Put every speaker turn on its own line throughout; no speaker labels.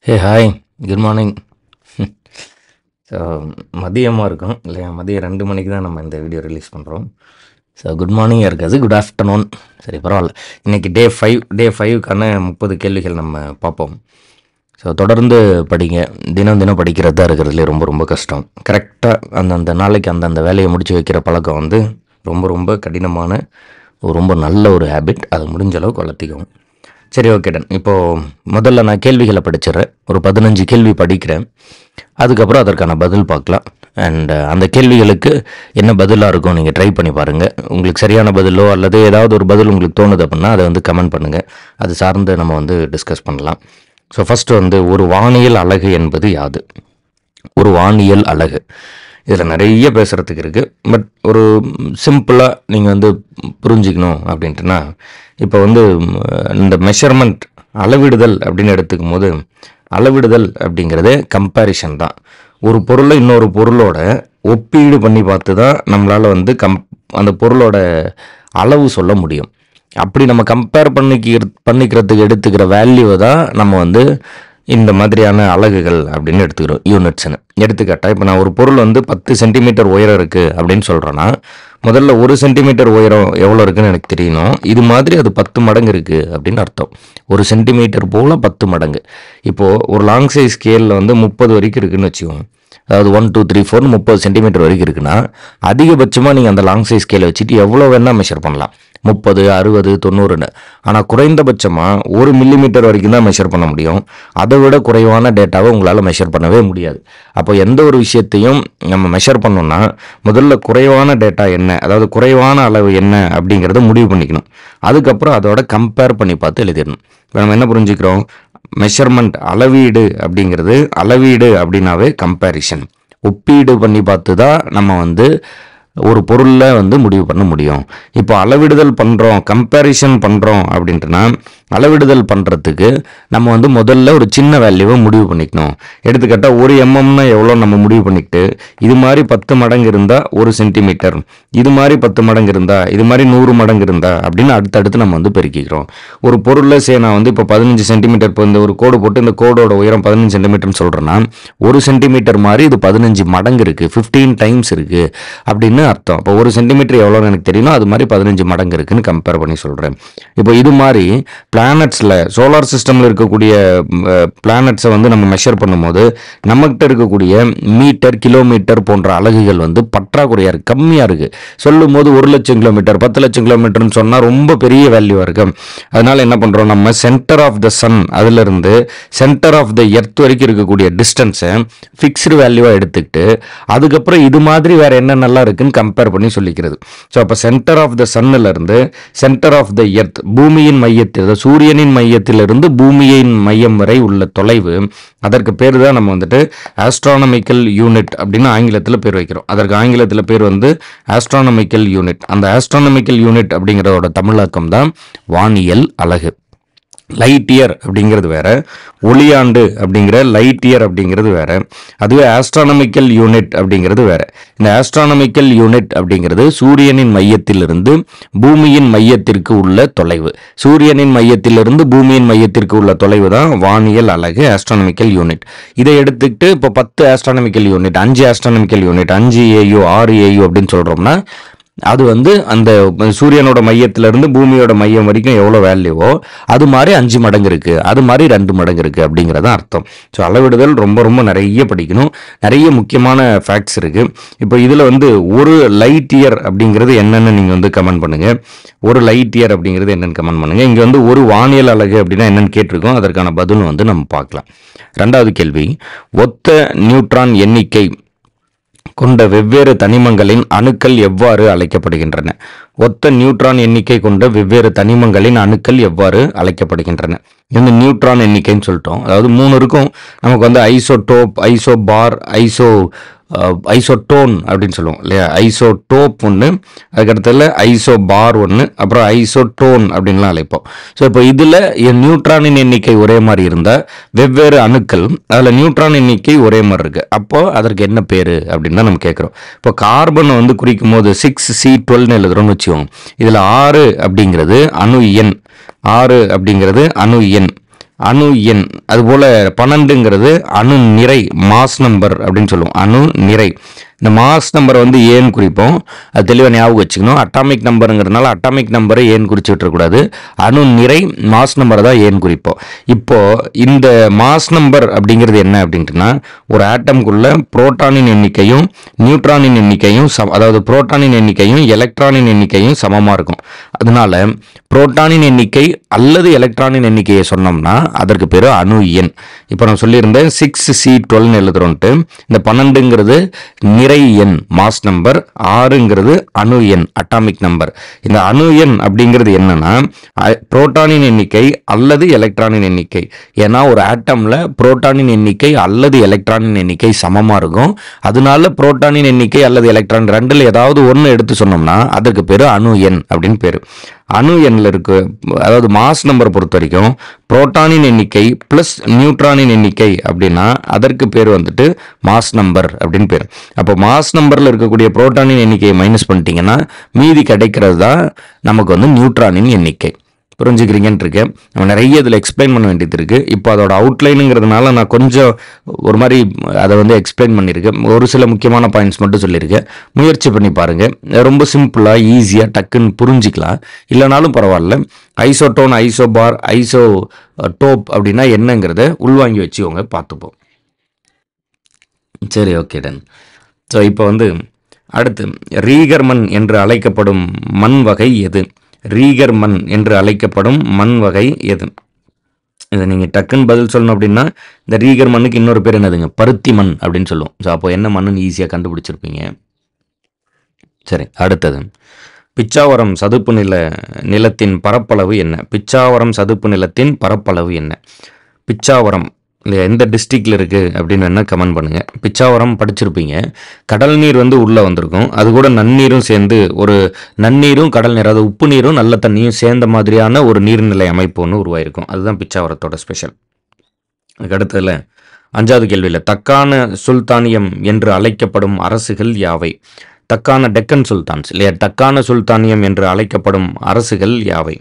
ஹே hi, good morning. So மதியமாக இருக்கும் இல்லையா? மதியம் 2 மணிக்கு தான் நம்ம இந்த வீடியோ ரிலீஸ் பண்ணுறோம். ஸோ குட் மார்னிங் இருக்காது, குட் ஆஃப்டர்நூன். சரி, பரவாயில்ல. இன்றைக்கி டே 5க்கான 30 கேள்விகள் நம்ம பார்ப்போம். ஸோ தொடர்ந்து படிங்க. தினம் தினம் படிக்கிறது தான் இருக்கிறதுலே ரொம்ப ரொம்ப கஷ்டம். கரெக்டாக அந்தந்த நாளைக்கு அந்தந்த வேலையை முடித்து வைக்கிற பழக்கம் வந்து ரொம்ப ரொம்ப கடினமான ரொம்ப நல்ல ஒரு ஹேபிட். அது முடிஞ்ச அளவுக்கு வளர்த்திக்கும். சரி, ஓகே டன். இப்போது முதல்ல நான் கேள்விகளை படிச்சிடுறேன். ஒரு 15 கேள்வி படிக்கிறேன். அதுக்கப்புறம் அதற்கான பதில் பார்க்கலாம். அண்ட் அந்த கேள்விகளுக்கு என்ன பதிலாக இருக்கும் நீங்கள் ட்ரை பண்ணி பாருங்கள். உங்களுக்கு சரியான பதிலோ அல்லது ஏதாவது ஒரு பதில் உங்களுக்கு தோணுது அப்படின்னா அதை வந்து கமெண்ட் பண்ணுங்கள். அது சார்ந்து நம்ம வந்து டிஸ்கஸ் பண்ணலாம். ஸோ ஃபஸ்ட்டு வந்து ஒரு வானியல் அலகு என்பது யாது? ஒரு வானியல் அலகு, இதில் நிறைய பேசுகிறதுக்கு இருக்குது. பட் ஒரு சிம்பிளாக நீங்கள் வந்து புரிஞ்சிக்கணும் அப்படின்ட்டுனா, இப்போ வந்து இந்த மெஷர்மெண்ட் அளவிடுதல் அப்படின்னு எடுத்துக்கும் போது, அளவிடுதல் அப்படிங்கிறது கம்பேரிஷன் தான். ஒரு பொருளை இன்னொரு பொருளோட ஒப்பீடு பண்ணி பார்த்து தான் நம்மளால் வந்து அந்த பொருளோட அளவு சொல்ல முடியும். அப்படி நம்ம கம்பேர் பண்ணிக்கிறதுக்கு எடுத்துக்கிற வேல்யூவை தான் நம்ம வந்து இந்த மாதிரியான அலகுகள் அப்படின்னு எடுத்துக்கிறோம், யூனிட்ஸ்னு. எடுத்துக்காட்டால் இப்போ நான் ஒரு பொருள் வந்து 10 சென்டிமீட்டர் உயரம் இருக்குது அப்படின்னு சொல்கிறேன்னா, முதல்ல 1 சென்டிமீட்டர் உயரம் எவ்வளோ இருக்குன்னு எனக்கு தெரியணும். இது மாதிரி அது 10 மடங்கு இருக்குது அப்படின்னு அர்த்தம். 1 சென்டிமீட்டர் போல் 10 மடங்கு. இப்போது ஒரு லாங் சைஸ் ஸ்கேலில் வந்து 30 வரைக்கும் இருக்குதுன்னு வச்சுக்கோங்க. அதாவது 1 2 3 4 30 சென்டிமீட்டர் வரைக்கும் இருக்குன்னா, அதிகபட்சமாக நீங்கள் அந்த லாங் சைஸ் ஸ்கேலை வச்சுட்டு எவ்வளோ வேணால் மெஷர் பண்ணலாம். 30 60 90ன்னு. ஆனால் குறைந்தபட்சமாக 1 மில்லிமீட்டர் வரைக்கும் தான் மெஷர் பண்ண முடியும். அதை விட குறைவான டேட்டாவை உங்களால் மெஷர் பண்ணவே முடியாது. அப்போ எந்த ஒரு விஷயத்தையும் நம்ம மெஷர் பண்ணோம்னா முதல்ல குறைவான டேட்டா என்ன, அதாவது குறைவான அளவு என்ன அப்படிங்கிறத முடிவு பண்ணிக்கணும். அதுக்கப்புறம் அதோட கம்பேர் பண்ணி பார்த்து எழுதிடணும். இப்போ நம்ம என்ன புரிஞ்சுக்கிறோம்? மெஷர்மெண்ட் அளவீடு அப்படிங்கிறது, அளவீடு அப்படின்னாவே கம்பேரிஷன், ஒப்பீடு பண்ணி பார்த்து தான் நம்ம வந்து ஒரு பொருளில் வந்து முடிவு பண்ண முடியும். இப்போ அளவிடுதல் பண்ணுறோம், கம்பேரிஷன் பண்ணுறோம் அப்படின்ட்டுனா, அளவிடுதல் பண்ணுறதுக்கு நம்ம வந்து முதல்ல ஒரு சின்ன வேல்யூவை முடிவு பண்ணிக்கணும். எடுத்துக்கிட்டால் 1 mmனா எவ்வளோ நம்ம முடிவு பண்ணிக்கிட்டு, இது மாதிரி 10 மடங்கு இருந்தால் 1 சென்டிமீட்டர், இது மாதிரி 10 மடங்கு இருந்தால், இது மாதிரி 100 மடங்கு இருந்தால் அப்படின்னு அடுத்தடுத்து நம்ம வந்து பெருக்கிக்கிறோம். ஒரு பொருளில் நான் வந்து இப்போ 15 சென்டிமீட்டர், இப்போ இந்த ஒரு கோடு போட்டு இந்த கோடோட உயரம் 15 சென்டிமீட்டர்னு சொல்கிறேன்னா, 1 சென்டிமீட்டர் மாதிரி இது 15 மடங்கு இருக்குது, 15 டைம்ஸ் இருக்குது அப்படின்னு அர்த்தம். இப்போ 1 சென்டிமீட்டர் எவ்வளோன்னு எனக்கு தெரியணும், அது மாதிரி 15 மடங்கு இருக்குன்னு கம்பேர் பண்ணி சொல்கிறேன். இப்போ இது மாதிரி பிளானட்ஸில், சோலார் சிஸ்டமில் இருக்கக்கூடிய பிளானட்ஸை வந்து நம்ம மெஷர் பண்ணும்போது நம்மகிட்ட இருக்கக்கூடிய மீட்டர், கிலோமீட்டர் போன்ற அலகுகள் வந்து பற்றாக்குறையாக இருக்குது, கம்மியாக இருக்குது. சொல்லும் போது 1 லட்சம் கிலோமீட்டர் 10 லட்சம் கிலோமீட்டர்னு சொன்னால் ரொம்ப பெரிய வேல்யூவாக இருக்குது. அதனால் என்ன பண்ணுறோம், நம்ம சென்டர் ஆஃப் த சன் அதிலிருந்து சென்டர் ஆஃப் த எர்த் வரைக்கும் இருக்கக்கூடிய டிஸ்டன்ஸை ஃபிக்ஸ்டு வேல்யூவாக எடுத்துக்கிட்டு அதுக்கப்புறம் இது மாதிரி வேறு என்னென்னலாம் இருக்குன்னு கம்பேர் பண்ணி சொல்லிக்கிறது. ஸோ அப்போ சென்டர் ஆஃப் த சன்னிலிருந்து சென்டர் ஆஃப் த எர்த், பூமியின் மையத்தில், சூரியனின் மையத்திலிருந்து பூமியின் மையம் வரை உள்ள தொலைவு, அதற்கு பேர் தான் நம்ம வந்துட்டு ஆஸ்ட்ரானமிக்கல் யூனிட் அப்படின்னு ஆங்கிலத்தில் பேர் வைக்கிறோம். அதற்கு ஆங்கிலத்தில் பேர் வந்து ஆஸ்ட்ரானமிக்கல் யூனிட். அந்த ஆஸ்ட்ரானமிக்கல் யூனிட் அப்படிங்கிறதோட தமிழாக்கம் தான் வானியல் அலகு. லைட் இயர் அப்படிங்கிறது வேற, ஒளியாண்டு அப்படிங்கிற லைட் இயர் அப்படிங்கிறது வேற, அதுவே ஆஸ்ட்ரானமிக்கல் யூனிட் அப்படிங்கிறது வேற. இந்த ஆஸ்ட்ரானமிக்கல் யூனிட் அப்படிங்கிறது சூரியனின் மையத்திலிருந்து பூமியின் மையத்திற்கு உள்ள தொலைவு. சூரியனின் மையத்திலிருந்து பூமியின் மையத்திற்கு உள்ள தொலைவு தான் வானியல் அலகு, ஆஸ்ட்ரானமிக்கல் யூனிட். இதை எடுத்துக்கிட்டு இப்போ 10 astronomical unit, 5 astronomical unit, 5 AU 6 AU அப்படின்னு சொல்கிறோம்னா, அது வந்து அந்த சூரியனோட மையத்திலிருந்து பூமியோட மையம் வரைக்கும் எவ்வளோ வேல்யூவோ அது மாதிரி 5 மடங்கு இருக்குது, அது மாதிரி 2 மடங்கு இருக்குது அப்படிங்கிறதான் அர்த்தம். ஸோ அளவிடுதல் ரொம்ப ரொம்ப நிறைய படிக்கணும், நிறைய முக்கியமான ஃபேக்ட்ஸ் இருக்குது. இப்போ இதில் வந்து ஒரு லைட் இயர் அப்படிங்கிறது என்னென்னு நீங்கள் வந்து கமெண்ட் பண்ணுங்கள். ஒரு லைட் இயர் அப்படிங்கிறது என்னென்னு கமெண்ட் பண்ணுங்கள். இங்கே வந்து ஒரு வானியல் அலகு அப்படின்னா என்னென்னு கேட்டிருக்கோம், அதற்கான பதிலும் வந்து நம்ம பார்க்கலாம். 2வது கேள்வி, ஒத்த நியூட்ரான் எண்ணிக்கை கொண்ட வெவ்வேறு தனிமங்களின் அணுக்கள் எவ்வாறு அழைக்கப்படுகின்றன? ஒத்த நியூட்ரான் எண்ணிக்கை கொண்ட வெவ்வேறு தனிமங்களின் அணுக்கள் எவ்வாறு அழைக்கப்படுகின்றன? இந்த நியூட்ரான் எண்ணிக்கைன்னு சொல்லிட்டோம். அதாவது 3 இருக்கும். நமக்கு வந்து ஐசோடோப், ஐசோபார், ஐசோடோன் அப்படின்னு சொல்லுவோம் இல்லையா? ஐசோடோப் ஒன்று, அதுக்கடுத்தல ஐசோபார் ஒன்று, அப்புறம் ஐசோடோன் அப்படின்லாம் அழைப்போம். ஸோ இப்போ இதில் நியூட்ரானின் எண்ணிக்கை ஒரே மாதிரி இருந்தால் வெவ்வேறு அணுக்கள், அதில் நியூட்ரான் எண்ணிக்கை ஒரே மாதிரி இருக்குது. அப்போது அதற்கு என்ன பேர் அப்படின்னு தான் நம்ம கேட்குறோம். இப்போ கார்பனை வந்து குறிக்கும் போது 6C12ன்னு எழுதுறோம்னு வச்சுக்கோங்க. இதில் 6 அப்படிங்கிறது அணு எண், 6 அப்படிங்கிறது அணு எண். அணு எண். அதுபோல் 12ங்கிறது அணு நிறை, மாஸ் நம்பர் அப்படின்னு சொல்லுவோம். அணு நிறை. இந்த மாஸ் நம்பரை வந்து ஏன்னு குறிப்போம். அது தெளிவாக ஞாபகம் வச்சுக்கணும். அட்டாமிக் நம்பருங்கிறதுனால அட்டாமிக் நம்பரை ஏன்னு குறிச்சு விட்டுறக்கூடாது. அணு நிறை மாஸ் நம்பரை தான் ஏன்னு குறிப்போம். இப்போ இந்த மாஸ் நம்பர் அப்படிங்கிறது என்ன அப்படின்ட்டுனா, ஒரு ஆட்டம்குள்ள புரோட்டானின் எண்ணிக்கையும் நியூட்ரானின் எண்ணிக்கையும் அதாவது புரோட்டானின் எண்ணிக்கையும் எலக்ட்ரானின் எண்ணிக்கையும் சமமாக இருக்கும். அதனால புரோட்டானின் எண்ணிக்கை அல்லது எலக்ட்ரானின் எண்ணிக்கையை சொன்னோம்னா அதற்கு பேர் அணு எண். இப்போ நான் சொல்லியிருந்தேன் 6C12 எழுதுறோன்ட்டு. இந்த 12ங்கிறது நிறை எண், மாஸ் நம்பர். 6ங்கிறது அணு எண், அட்டாமிக் நம்பர். இந்த அணு எண் அப்படிங்கிறது என்னன்னா புரோட்டானின் எண்ணிக்கை அல்லது எலக்ட்ரானின் எண்ணிக்கை. ஏன்னா ஒரு ஆட்டம்ல புரோட்டானின் எண்ணிக்கை அல்லது எலக்ட்ரானின் எண்ணிக்கை சமமாக இருக்கும். அதனால புரோட்டானின் எண்ணிக்கை அல்லது எலக்ட்ரான் ரெண்டில் ஏதாவது ஒன்று எடுத்து சொன்னோம்னா அதற்கு பேர் அணு எண் அப்படின்னு பேர். அணு எண்ணில் இருக்கு, அதாவது மாஸ் நம்பர் பொறுத்த வரைக்கும் புரோட்டானின் எண்ணிக்கை பிளஸ் நியூட்ரானின் எண்ணிக்கை அப்படின்னா அதற்கு பேர் வந்துட்டு மாஸ் நம்பர் அப்படின்னு பேர். அப்போ மாஸ் நம்பரில் இருக்கக்கூடிய புரோட்டானின் எண்ணிக்கையை மைனஸ் பண்ணிட்டீங்கன்னா மீதி கிடைக்கிறது தான் நமக்கு வந்து நியூட்ரானின் எண்ணிக்கை. புரிஞ்சுக்கிறீங்கன்னு இருக்கேன். நம்ம நிறைய இதில் எக்ஸ்பிளைன் பண்ண வேண்டியது இருக்குது. இப்போ அதோட அவுட்லைனுங்கிறதுனால நான் கொஞ்சம் ஒரு மாதிரி அதை வந்து எக்ஸ்பிளைன் பண்ணியிருக்கேன். ஒரு சில முக்கியமான பாயிண்ட்ஸ் மட்டும் சொல்லியிருக்கேன். முயற்சி பண்ணி பாருங்கள். ரொம்ப சிம்பிளாக ஈஸியாக டக்குன்னு புரிஞ்சிக்கலாம். இல்லைனாலும் பரவாயில்ல. ஐசோடோன், ஐசோபார், ஐசோ டோப் அப்படின்னா என்னங்கிறத உள்வாங்கி வச்சுக்கோங்க, பார்த்துப்போம். சரி, ஓகே டன். ஸோ இப்போ வந்து அடுத்து ரீகர் மண் என்று அழைக்கப்படும் மண் வகை எது? ரீகர் மண் என்று அழைக்கப்படும் மண் வகை எது? இதை நீங்கள் டக்குன்னு பதில் சொல்லணும் அப்படின்னா இந்த ரீகர் மண்ணுக்கு இன்னொரு பேர் என்னதுங்க? பருத்தி மண் அப்படின்னு சொல்லுவோம். ஸோ அப்போ என்ன மண்ணுன்னு ஈஸியாக கண்டுபிடிச்சிருப்பீங்க. சரி, அடுத்தது பிச்சாவரம் சதுப்பு நிலத்தின் பரப்பளவு என்ன? பிச்சாவரம் சதுப்பு நிலத்தின் பரப்பளவு என்ன? பிச்சாவரம் இல்லை எந்த டிஸ்ட்ரிக்டில் இருக்குது அப்படின்னு என்ன கமெண்ட் பண்ணுங்கள். பிச்சாவரம் படிச்சிருப்பீங்க. கடல் நீர் வந்து உள்ளே வந்திருக்கும். அது கூட நன்னீரும் சேர்ந்து ஒரு நன்னீரும் கடல் நீர், அதாவது உப்பு நீரும் நல்ல தண்ணியும் சேர்ந்த மாதிரியான ஒரு நீர்நிலை அமைப்பு ஒன்று உருவாயிருக்கும். அதுதான் பிச்சாவரத்தோட ஸ்பெஷல். அதுக்கு அடுத்ததில் 5வது கேள்வியில் தக்கான சுல்தானியம் என்று அழைக்கப்படும் அரசுகள் யாவை? தக்கான டெக்கன் சுல்தான்ஸ் இல்லையா? தக்கான சுல்தானியம் என்று அழைக்கப்படும் அரசுகள் யாவை?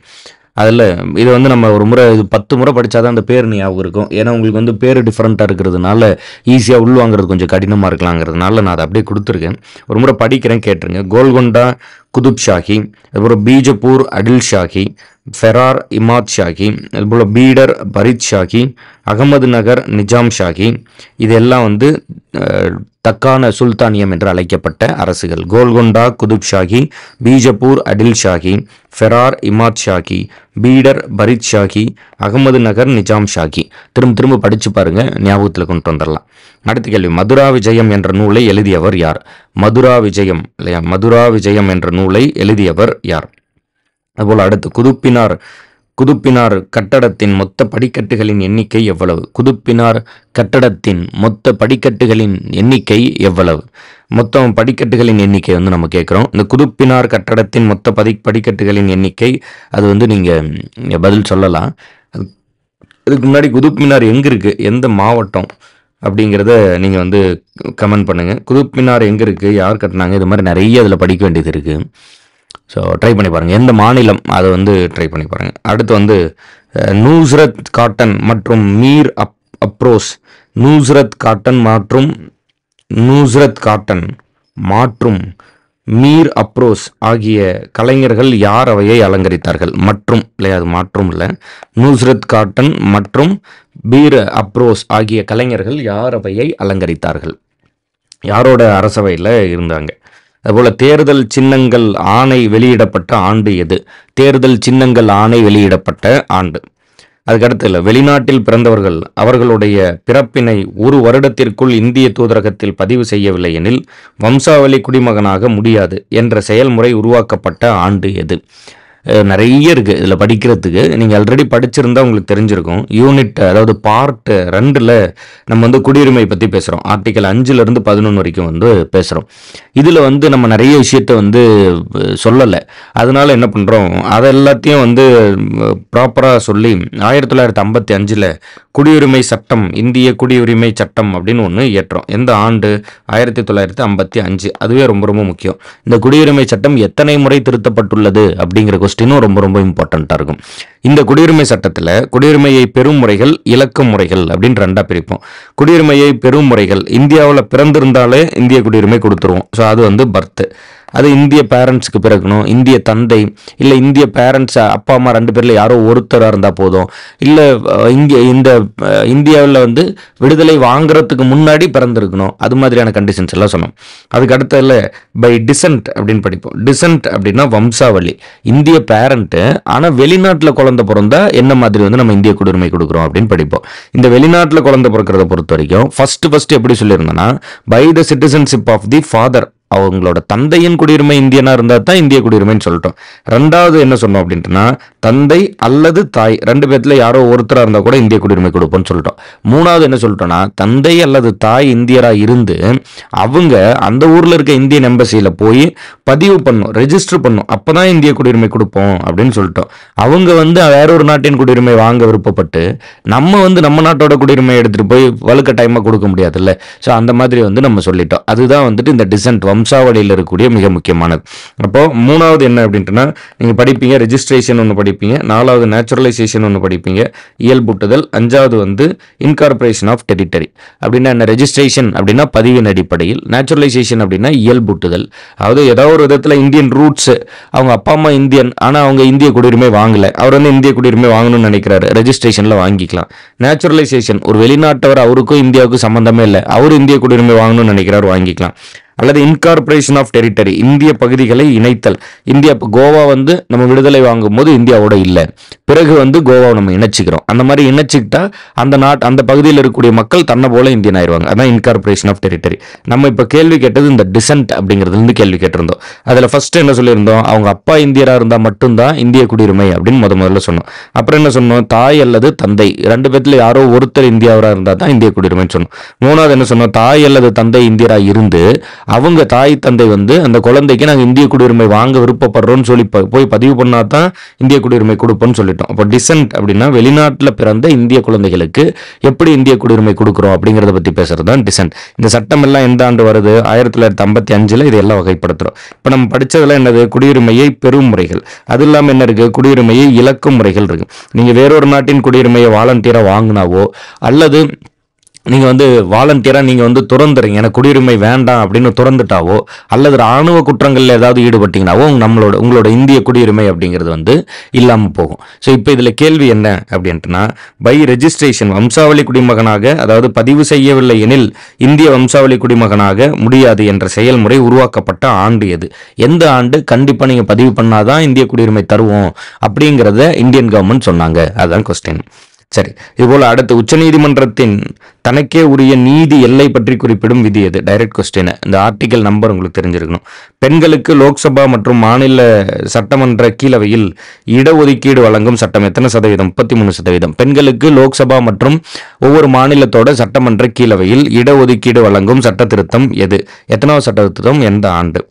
அதில் இது வந்து நம்ம ஒரு முறை 10 முறை படித்தா தான் அந்த பேர் ஞாபகம் இருக்கும். ஏன்னா உங்களுக்கு வந்து பேர் டிஃப்ரெண்ட்டாக இருக்கிறதுனால ஈஸியாக உள்வாங்கிறது கொஞ்சம் கடினமாக இருக்கலாங்கிறதுனால நான் அதை அப்படியே கொடுத்துருக்கேன். ஒரு முறை படிக்கிறேன், கேட்டுருங்க. கோல்கொண்டா குதுப் ஷாஹி, அதுபோல் பீஜப்பூர் அடில் ஷாஹி, ஃபெரார் இமாத் ஷாஹி, அதுபோல் பீடர் பரித் ஷாஹி, அகமது நகர் நிஜாம் ஷாஹி. இதெல்லாம் வந்து தக்கான சுல்தானியம் என்று அழைக்கப்பட்ட அரசுகள். கோல்கொண்டா குதுப் ஷாஹி, பீஜப்பூர் அடில் ஷாஹி, ஃபெரார் இமாத் ஷாஹி, பீடர் பரித் ஷாஹி, அகமது நகர் நிஜாம் ஷாஹி. திரும்ப படித்து பாருங்க, ஞாபகத்தில் கொண்டு வந்துடலாம். அடுத்த கேள்வி, மதுரா விஜயம் என்ற நூலை எழுதியவர் யார்? மதுரா விஜயம் இல்லையா? மதுரா விஜயம் என்ற நூலை எழுதியவர் யார்? அதுபோல் அடுத்து குதுப்பினார் கட்டடத்தின் மொத்த படிக்கட்டுகளின் எண்ணிக்கை எவ்வளவு? குதுப்பினார் கட்டடத்தின் மொத்த படிக்கட்டுகளின் எண்ணிக்கை எவ்வளவு? மொத்தம் படிக்கட்டுகளின் எண்ணிக்கை வந்து நம்ம கேட்குறோம். இந்த குதுப்பினார் கட்டடத்தின் மொத்த படிக்கட்டுகளின் எண்ணிக்கை அது வந்து நீங்கள் பதில் சொல்லலாம். அதுக்கு முன்னாடி குதுப் மினார் எங்கே இருக்குது, எந்த மாவட்டம் அப்படிங்கிறத நீங்கள் வந்து கமெண்ட் பண்ணுங்கள். குதுப் மினார் எங்கே இருக்குது, யார் கட்டினாங்க, இது மாதிரி நிறைய அதில் படிக்க வேண்டியது இருக்குது. ஸோ ட்ரை பண்ணி பாருங்கள். எந்த மாநிலம் அதை வந்து ட்ரை பண்ணி பாருங்கள். அடுத்து வந்து நூஸ்ரத் காட்டன் மற்றும் மீர் அப்ரோஸ். நூஸ்ரத் காட்டன் மாற்றும் மீர் அப்ரோஸ் ஆகிய கலைஞர்கள் யார் அவையை அலங்கரித்தார்கள்? மற்றும் இல்லையா, அது மாற்றும் இல்லை. நூஸ்ரத் காட்டன் மற்றும் மீர் அப்ரோஸ் ஆகிய கலைஞர்கள் யார் அவையை அலங்கரித்தார்கள்? யாரோட அரசவையில் இருந்தாங்க? அதுபோல் தேர்தல் சின்னங்கள் ஆணை வெளியிடப்பட்ட ஆண்டு எது? தேர்தல் சின்னங்கள் ஆணை வெளியிடப்பட்ட ஆண்டு. அதுக்கடுத்து இல்லை, வெளிநாட்டில் பிறந்தவர்கள் அவர்களுடைய பிறப்பினை 1 வருடத்திற்குள் இந்திய தூதரகத்தில் பதிவு செய்யவில்லை எனில் வம்சாவளி குடிமகனாக முடியாது என்ற செயல்முறை உருவாக்கப்பட்ட ஆண்டு எது? நிறைய இருக்குது இதில் படிக்கிறதுக்கு. நீங்கள் ஆல்ரெடி படிச்சிருந்தா உங்களுக்கு தெரிஞ்சிருக்கும். யூனிட் அதாவது பார்ட் 2ல் நம்ம வந்து குடியுரிமை பற்றி பேசுகிறோம். ஆர்டிக்கல் 5லேருந்து 11 வரைக்கும் வந்து பேசுகிறோம். இதில் வந்து நம்ம நிறைய விஷயத்த வந்து சொல்லலை. அதனால என்ன பண்ணுறோம், அதை எல்லாத்தையும் வந்து ப்ராப்பராக சொல்லி 1955 குடியுரிமை சட்டம், இந்திய குடியுரிமை சட்டம் அப்படின்னு ஒன்று ஏற்றோம். எந்த ஆண்டு? 1955. அதுவே ரொம்ப ரொம்ப முக்கியம். இந்த குடியுரிமை சட்டம் எத்தனை முறை திருத்தப்பட்டுள்ளது அப்படிங்கிற கொஸ்டின் கொஸ்டினும் ரொம்ப ரொம்ப இம்பார்ட்டண்ட்டாக இருக்கும். இந்த குடியுரிமை சட்டத்தில் குடியுரிமையை பெறும் முறைகள், இழக்கும் முறைகள் அப்படின்னு ரெண்டாக பிரிப்போம். குடியுரிமையை பெறும் முறைகள், இந்தியாவில் பிறந்திருந்தாலே இந்திய குடியுரிமை கொடுத்துருவோம். ஸோ அது வந்து பர்த்து, அது இந்திய பேரண்ட்ஸுக்கு பிறக்கணும், இந்திய தந்தை இல்லை இந்திய பேரண்ட்ஸ் அப்பா அம்மா 2 பேரில் யாரோ ஒருத்தராக இருந்தால் போதும், இல்லை இங்கே இந்தியாவில் வந்து விடுதலை வாங்குறதுக்கு முன்னாடி பிறந்திருக்கணும், அது மாதிரியான கண்டிஷன்ஸ் எல்லாம் சொன்னோம். அதுக்கு அடுத்ததில் பை டிசன்ட் அப்படின்னு படிப்போம். டிசன்ட் அப்படின்னா வம்சாவளி, இந்திய பேரண்ட்டு ஆனால் வெளிநாட்டில் குழந்தை பிறந்தா என்ன மாதிரி வந்து நம்ம இந்திய குடியுரிமை கொடுக்குறோம் அப்படின்னு படிப்போம். இந்த வெளிநாட்டில் குழந்தை பிறக்கிறத பொறுத்த வரைக்கும் ஃபர்ஸ்ட் எப்படி சொல்லியிருந்தோன்னா by the citizenship of the father, அவங்களோட தந்தையின் குடியுரிமை இந்தியனா இருந்தால் தான் இந்திய குடியுரிமைன்னு சொல்லிட்டோம். ரெண்டாவது என்ன சொன்னோம் அப்படின்ட்டுனா தந்தை அல்லது தாய் 2 பேர்த்துல யாரோ ஒருத்தராக இருந்தால் கூட இந்திய குடியுரிமை கொடுப்போம்னு சொல்லிட்டோம். மூணாவது என்ன சொல்லிட்டோம்னா தந்தை அல்லது தாய் இந்தியராக இருந்து அவங்க அந்த ஊரில் இருக்க இந்தியன் எம்பசியில் போய் பதிவு பண்ணும், ரெஜிஸ்டர் பண்ணும், அப்போ தான் இந்திய குடியுரிமை கொடுப்போம் அப்படின்னு சொல்லிட்டோம். அவங்க வந்து வேற ஒரு நாட்டின் குடியுரிமை வாங்க விருப்பப்பட்டு நம்ம வந்து நம்ம நாட்டோட குடியுரிமை எடுத்துகிட்டு போய் வலுக்கட்டாயமாக கொடுக்க முடியாதுல்ல. ஸோ அந்த மாதிரி வந்து நம்ம சொல்லிட்டோம். அதுதான் வந்துட்டு இந்த டிசன்ட் வம்சாவளியில் இருக்கக்கூடிய மிக முக்கியமானது. அப்போ மூணாவது என்ன அப்படின்ட்டுனா நீங்கள் படிப்பீங்க ரெஜிஸ்ட்ரேஷன் ஒன்று படிப்பீங்க, 4வது நேச்சுரலைசேஷன் ஒன்று படிப்பீங்க, இயல்பூட்டுதல், 5வது வந்து இன்கார்பரேஷன் ஆஃப் டெரிட்டரி. அப்படின்னா என்ன? ரெஜிஸ்ட்ரேஷன் அப்படின்னா பதிவின் அடிப்படையில், நேச்சுரலைசேஷன் அப்படின்னா இயல்பூட்டுதல். அதாவது ஏதாவது ஒரு விதத்தில் இந்தியன் ரூட்ஸ், அவங்க அப்பா அம்மா இந்தியன் ஆனால் அவங்க இந்திய குடியுரிமை வாங்கலை, அவர் வந்து இந்திய குடியுரிமை வாங்கணும்னு நினைக்கிறாரு, ரெஜிஸ்ட்ரேஷனில் வாங்கிக்கலாம். நேச்சுரலைசேஷன் ஒரு வெளிநாட்டவர், அவருக்கும் இந்தியாவுக்கும் சம்மந்தமே இல்லை, அவர் இந்திய குடியுரிமை வாங்கணும்னு நினைக்கிறார், வாங்கிக்கலாம். அல்லது இன்கார்பரேஷன் ஆஃப் டெரிட்டரி, இந்திய பகுதிகளை இணைத்தல். இந்தியா கோவா வந்து நம்ம விடுதலை வாங்கும் போது இந்தியாவோட இல்லை, பிறகு வந்து கோவாவை நம்ம இணைச்சிக்கிறோம். அந்த மாதிரி இணைச்சிக்கிட்டா அந்த பகுதியில் இருக்கக்கூடிய மக்கள் தன்னை போல இந்தியன் ஆயிடுவாங்க. அதான் இன்கார்பரேஷன் ஆஃப் டெரிட்டரி. நம்ம இப்போ கேள்வி கேட்டது இந்த டிசன்ட் அப்படிங்கிறதுலேருந்து கேள்வி கேட்டிருந்தோம். அதில் ஃபர்ஸ்ட் என்ன சொல்லியிருந்தோம்? அவங்க அப்பா இந்தியராக இருந்தால் மட்டும்தான் இந்திய குடியுரிமை அப்படின்னு முதல்ல சொன்னோம். அப்புறம் என்ன சொன்னோம்? தாய் அல்லது தந்தை 2 பேர்த்துல யாரோ ஒருத்தர் இந்தியாவராக இருந்தால் தான் இந்திய குடியுரிமைன்னு சொன்னோம். மூணாவது என்ன சொன்னோம்? தாய் அல்லது தந்தை இந்தியராக இருந்து அவங்க தாய் தந்தை வந்து அந்த குழந்தைக்கு நாங்கள் இந்திய குடியுரிமை வாங்க விருப்பப்படுறோம்னு சொல்லி போய் பதிவு பண்ணா தான் இந்திய குடியுரிமை கொடுப்போம்னு சொல்லிட்டோம். அப்போ டிசன்ட் அப்படின்னா வெளிநாட்டில் பிறந்த இந்திய குழந்தைகளுக்கு எப்படி இந்திய குடியுரிமை கொடுக்குறோம் அப்படிங்கிறத பற்றி பேசுறது தான் டிசன்ட். இந்த சட்டம் எல்லாம் எந்த ஆண்டு வருது? 1955 இது எல்லாம் வகைப்படுத்துறோம். இப்போ நம்ம படிச்சதுல என்னது? குடியுரிமையை பெறும் முறைகள். அது இல்லாமல் என்ன இருக்கு? குடியுரிமையை இழக்கும் முறைகள் இருக்கு. நீங்க வேறொரு நாட்டின் குடியுரிமையை வாலண்டியரா வாங்கினாவோ அல்லது நீங்கள் வந்து வாலண்டியராக நீங்கள் வந்து துறந்துறீங்க, எனக்கு குடியுரிமை வேண்டாம் அப்படின்னு துறந்துட்டாவோ அல்லது இராணுவ குற்றங்களில் ஏதாவது ஈடுபட்டீங்கன்னாவோ உங்களோட இந்திய குடியுரிமை அப்படிங்கிறது வந்து இல்லாமல் போகும். ஸோ இப்போ இதில் கேள்வி என்ன அப்படின்ட்டுனா பை ரெஜிஸ்ட்ரேஷன் வம்சாவளி குடிமகனாக, அதாவது பதிவு செய்யவில்லை எனில் இந்திய வம்சாவளி குடிமகனாக முடியாது என்ற செயல்முறை உருவாக்கப்பட்ட ஆண்டு எது? எந்த ஆண்டு கண்டிப்பாக நீங்கள் பதிவு பண்ணாதான் இந்திய குடியுரிமை தருவோம் அப்படிங்கிறத இந்தியன் கவர்மெண்ட் சொன்னாங்க? அதுதான் கொஸ்டின். சரி, இதுபோல் அடுத்து உச்சநீதிமன்றத்தின் தனக்கே உரிய நீதி எல்லை பற்றி குறிப்பிடும் விதி எது? Direct question. இந்த ஆர்டிகல் நம்பர் உங்களுக்கு தெரிஞ்சிருக்கணும். பெண்களுக்கு லோக்சபா மற்றும் மாநில சட்டமன்ற கீழவையில் இடஒதுக்கீடு வழங்கும் சட்டம் எத்தனை சதவீதம்? 33%. பெண்களுக்கு லோக்சபா மற்றும் ஒவ்வொரு மாநிலத்தோட சட்டமன்ற கீழவையில் இடஒதுக்கீடு வழங்கும் சட்ட திருத்தம் எது? எத்தனாவது சட்ட திருத்தம்? எந்த ஆண்டு?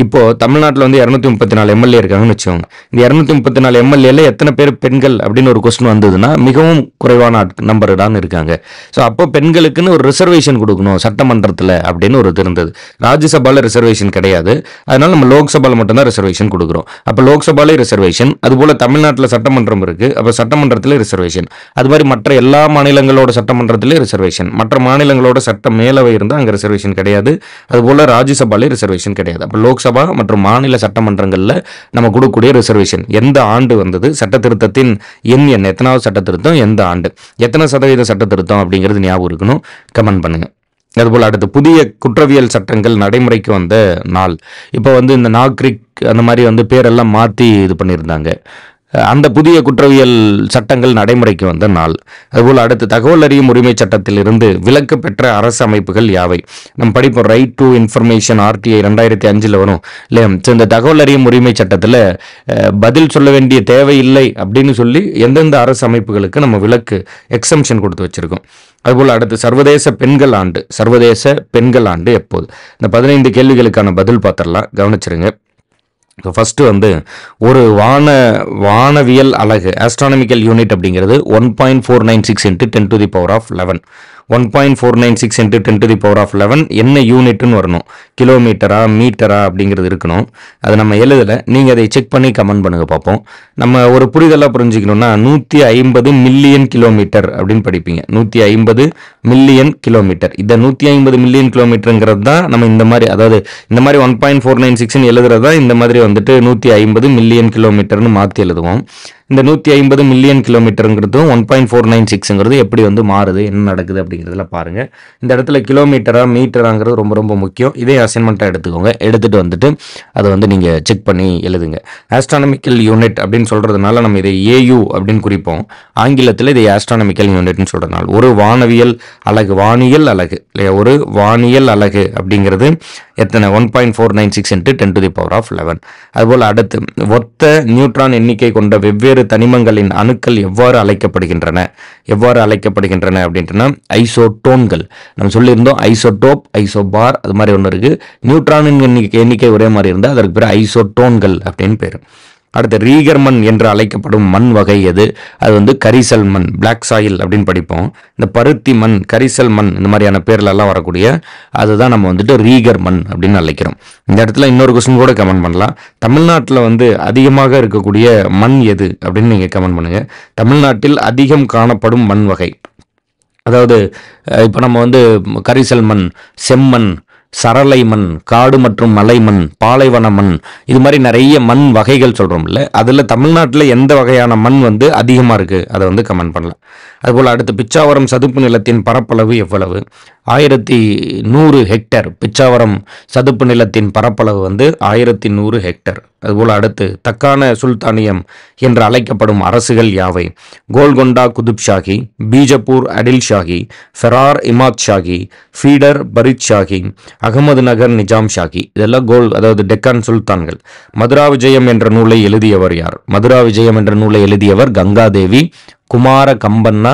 இப்போ தமிழ்நாட்டில் வந்து 234 எம்எல்ஏ இருக்காங்கன்னு வச்சுக்கோங்க. இந்த 234 எம்எல்ஏல எத்தனை பேர் பெண்கள் அப்படின்னு ஒரு கொஸ்டின் வந்ததுன்னா மிகவும் குறைவான நம்பர் தான் இருக்காங்க. ஸோ அப்போ பெண்களுக்குன்னு ஒரு ரிசர்வேஷன் கொடுக்கணும் சட்டமன்றத்தில் அப்படின்னு ஒரு இது இருந்தது. ராஜ்யசபாவில் ரிசர்வேஷன் கிடையாது, அதனால நம்ம லோக்சபாவில் மட்டும்தான் ரிசர்வேஷன் கொடுக்குறோம். அப்போ லோக்சபாலே ரிசர்வேஷன், அதுபோல் தமிழ்நாட்டில் சட்டமன்றம் இருக்கு, அப்போ சட்டமன்றத்தில் ரிசர்வேஷன். அது மாதிரி மற்ற எல்லா மாநிலங்களோட சட்டமன்றத்திலே ரிசர்வேஷன், மற்ற மாநிலங்களோட சட்ட மேலவை இருந்தால் அங்கே ரிசர்வேஷன் கிடையாது. அதுபோல் ராஜ்யசபாலே ரிசர்வேஷன் கிடையாது. அப்போ லோக்சபா மற்றும் மாநில சட்டமன்றங்களில் நம்ம கொடுக்கக்கூடிய ரிசர்வேஷன் எந்த ஆண்டு வந்தது? சட்ட திருத்தத்தின் எண் எத்தனாவது சட்ட திருத்தம், எந்த ஆண்டு, எத்தனை சதவீத சட்ட திருத்தம் அப்படிங்கிறது ஞாபகம் இருக்கணும். கமெண்ட் பண்ணுங்க. அதுபோல் அடுத்து புதிய குற்றவியல் சட்டங்கள் நடைமுறைக்கு வந்த நாள். இப்போ வந்து இந்த நாக்ரிக் அந்த மாதிரி வந்து பேரெல்லாம் மாற்றி இது பண்ணியிருந்தாங்க. அந்த புதிய குற்றவியல் சட்டங்கள் நடைமுறைக்கு வந்த நாள். அதுபோல் அடுத்து தகவல் அறியும் உரிமை சட்டத்திலிருந்து விலக்கு பெற்ற அரசு அமைப்புகள் யாவை? நம்ம படிப்போம் ரைட் டு இன்ஃபர்மேஷன் RTI 2005 வரும் இல்லையா? இந்த தகவல் அறியும் உரிமை சட்டத்தில் பதில் சொல்ல வேண்டிய தேவையில்லை அப்படின்னு சொல்லி எந்தெந்த அரசு அமைப்புகளுக்கு நம்ம விலக்கு எக்ஸம்ஷன் கொடுத்து வச்சிருக்கோம். அதுபோல் அடுத்து சர்வதேச பெண்கள் ஆண்டு. சர்வதேச பெண்கள் ஆண்டு எப்போது? இந்த 15 கேள்விகளுக்கான பதில் பார்த்துடலாம், கவனிச்சிருங்க. ஃபஸ்ட்டு வந்து ஒரு வானவியல் அலகு ஆஸ்ட்ரானமிக்கல் யூனிட் அப்படிங்கிறது 1.496 இன்ட்டு 10⁻11. 1.496 இன்ட்டு 10⁻11 என்ன யூனிட்னு வரணும், கிலோமீட்டரா மீட்டரா அப்படிங்கிறது இருக்கணும். அதை நம்ம எழுதலை, நீங்கள் அதை செக் பண்ணி கமெண்ட் பண்ணுங்க பார்ப்போம். நம்ம ஒரு புரிதலாக புரிஞ்சுக்கணும்னா 150 மில்லியன் கிலோமீட்டர் அப்படின்னு படிப்பீங்க. 150 மில்லியன் கிலோமீட்டர். இந்த 150 மில்லியன் கிலோமீட்டருங்கிறது தான் நம்ம இந்த மாதிரி, அதாவது இந்த மாதிரி 1.496 எழுதுறது தான் இந்த மாதிரி வந்துட்டு 150 மில்லியன் கிலோமீட்டர்னு மாற்றி எழுதுவோம். இந்த 150 மில்லியன் கிலோமீட்டருங்கிறதும் 1.496ங்கிறது எப்படி வந்து மாறுது, என்ன நடக்குது அப்படிங்கிறதுல பாருங்கள். இந்த இடத்துல கிலோமீட்டரா மீட்டராங்கிறது ரொம்ப ரொம்ப முக்கியம். இதே அசைன்மெண்ட்டாக எடுத்துக்கோங்க. எடுத்துகிட்டு வந்துட்டு அதை வந்து நீங்கள் செக் பண்ணி எழுதுங்க. ஆஸ்ட்ரானமிக்கல் யூனிட் அப்படின்னு சொல்கிறதுனால நம்ம இதை ஏயு அப்படின்னு குறிப்போம். ஆங்கிலத்தில் இதை ஆஸ்ட்ரானமிக்கல் யூனிட்னு சொல்கிறதுனால ஒரு வானவியல் அலகு, வானியல் அலகு இல்லையா, ஒரு வானியல் அலகு அப்படிங்கிறது எத்தனை, 1.496 இன்ட்டு 10⁻11. அதுபோல் அடுத்து ஒத்த நியூட்ரான் எண்ணிக்கை கொண்ட வெவ்வேறு தனிமங்களின் அணுக்கள் எவ்வாறு அழைக்கப்படுகின்றன அப்படின்ட்டுனா ஐசோட்டோன்கள். நம்ம சொல்லியிருந்தோம் ஐசோடோப், ஐசோபார், அது மாதிரி ஒன்று இருக்குது. நியூட்ரானின் எண்ணிக்கை ஒரே மாதிரி இருந்தால் அதற்கு பேர் ஐசோட்டோன்கள் அப்படின்னு பேர். அடுத்து ரீகர் மண் என்று அழைக்கப்படும் மண் வகை எது, அது வந்து கரிசல் மண், பிளாக் சாயில் அப்படின்னு படிப்போம். இந்த பருத்தி மண், கரிசல் மண், இந்த மாதிரியான பேர்லெல்லாம் வரக்கூடிய அதுதான் நம்ம வந்துட்டு ரீகர் மண் அப்படின்னு அழைக்கிறோம். இந்த இடத்துல இன்னொரு கொஸ்டின் கூட கமெண்ட் பண்ணலாம். தமிழ்நாட்டில் வந்து அதிகமாக இருக்கக்கூடிய மண் எது அப்படின்னு நீங்கள் கமெண்ட் பண்ணுங்கள். தமிழ்நாட்டில் அதிகம் காணப்படும் மண் வகை, அதாவது இப்போ நம்ம வந்து கரிசல் மண், செம்மண், சரளை மண், காடு மற்றும் மலை மண், பாலைவன மண், இது மாதிரி நிறைய மண் வகைகள் சொல்கிறோம்ல, அதில் தமிழ்நாட்டில் எந்த வகையான மண் வந்து அதிகமாக இருக்குது அதை வந்து கமெண்ட் பண்ணலாம். அதுபோல் அடுத்து பிச்சாவரம் சதுப்பு நிலத்தின் பரப்பளவு எவ்வளவு, 1100 ஹெக்டேர். பிச்சாவரம் சதுப்பு நிலத்தின் பரப்பளவு வந்து 1100 ஹெக்டேர். அதுபோல் அடுத்து தக்கான சுல்தானியம் என்று அழைக்கப்படும் அரசுகள் யாவை, கோல்கொண்டா குதுப் ஷாஹி, பீஜப்பூர் அடில் ஷாஹி, ஃபெரார் இமாத் ஷாஹி, ஃபீடர் பரித் ஷாஹி, அகமது நகர் நிஜாம் ஷாஹி. இதெல்லாம் அதாவது டெக்கான் சுல்தான்கள். மதுரா விஜயம் என்ற நூலை எழுதியவர் யார், மதுரா விஜயம் என்ற நூலை எழுதியவர் கங்காதேவி, குமார கம்பன்னா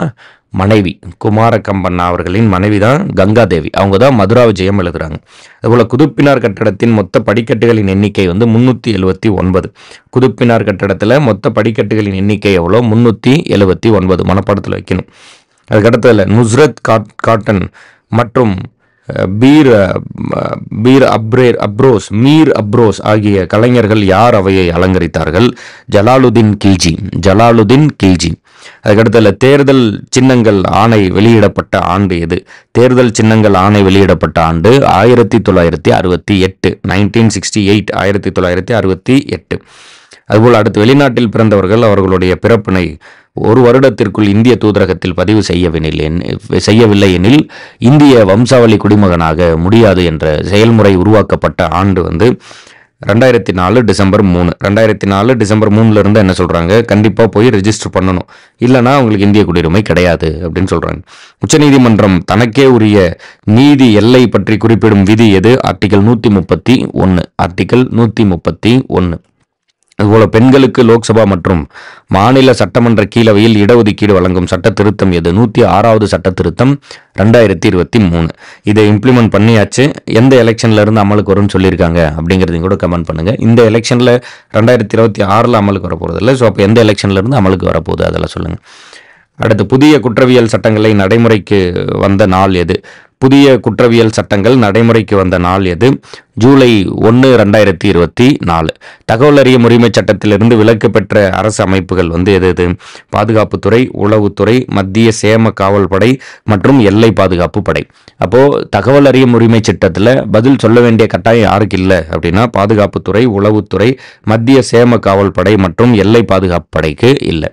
மனைவி. குமார கம்பண்ணா அவர்களின் மனைவி தான் கங்காதேவி, அவங்க தான் மதுரா விஜயம் எழுதுறாங்க. அதுபோல் குதுப்பினார் கட்டடத்தின் மொத்த படிக்கட்டுகளின் எண்ணிக்கை வந்து 379. குதுப்பினார் கட்டடத்தில் மொத்த படிக்கட்டுகளின் எண்ணிக்கை எவ்வளோ, 379. மனப்பாடத்தில் வைக்கணும். அதுக்கடுத்ததில் நுஸ்ரத் காட்டன் மற்றும் மீர் அப்ரோஸ் ஆகிய கலைஞர்கள் யார் அவையை அலங்கரித்தார்கள், ஜலாலுதீன் கில்ஜி. அதுக்கடுத்தல தேர்தல் சின்னங்கள் ஆணை வெளியிடப்பட்ட ஆண்டு எது, தேர்தல் சின்னங்கள் ஆணை வெளியிடப்பட்ட ஆண்டு 1968, 1968, 1968. அதுபோல் அடுத்து வெளிநாட்டில் பிறந்தவர்கள் அவர்களுடைய பிறப்பினை ஒரு வருடத்திற்குள் இந்திய தூதரகத்தில் பதிவு செய்யவில்லை எனில் இந்திய வம்சாவளி குடிமகனாக முடியாது என்ற செயல்முறை உருவாக்கப்பட்ட ஆண்டு வந்து 2004 டிசம்பர் 3. 2004 டிசம்பர் 3 இருந்து என்ன சொல்றாங்க, கண்டிப்பா போய் ரெஜிஸ்டர் பண்ணணும், இல்லைன்னா அவங்களுக்கு இந்திய குடியுரிமை கிடையாது அப்படின்னு சொல்றாங்க. உச்சநீதிமன்றம் தனக்கே உரிய நீதி எல்லை பற்றி குறிப்பிடும் விதி எது, ஆர்டிகல் 131. அதுபோல பெண்களுக்கு லோக்சபா மற்றும் மாநில சட்டமன்ற கீழவையில் இடஒதுக்கீடு வழங்கும் சட்ட திருத்தம் எது, 106வது சட்ட திருத்தம் 2023. இதை இம்ப்ளிமெண்ட் பண்ணியாச்சு. எந்த எலெக்ஷன்ல இருந்து அமலுக்கு வரும்னு சொல்லியிருக்காங்க அப்படிங்கிறதையும் கூட கமெண்ட் பண்ணுங்க. இந்த எலெக்ஷன்ல 2026 அமலுக்கு வரப்போறது இல்லை. ஸோ அப்போ எந்த எலெக்ஷன்ல இருந்து அமலுக்கு வரப்போகுது அதெல்லாம் சொல்லுங்க. அடுத்து புதிய குற்றவியல் சட்டங்களை நடைமுறைக்கு வந்த நாள் எது, புதிய குற்றவியல் சட்டங்கள் நடைமுறைக்கு வந்த நாள் எது, ஜூலை 1, 2024. தகவல் அறியும் உரிமை சட்டத்திலிருந்து விலக்கு பெற்ற அரசு அமைப்புகள் வந்து எது, பாதுகாப்புத்துறை, உளவுத்துறை, மத்திய சேம காவல் படை மற்றும் எல்லை பாதுகாப்பு படை. அப்போ தகவல் அறியும் உரிமை சட்டத்தில் பதில் சொல்ல வேண்டிய கட்டாயம் யாருக்கு இல்லை அப்படின்னா பாதுகாப்புத்துறை, உளவுத்துறை, மத்திய சேம காவல் படை மற்றும் எல்லை பாதுகாப்பு படைக்கு இல்லை.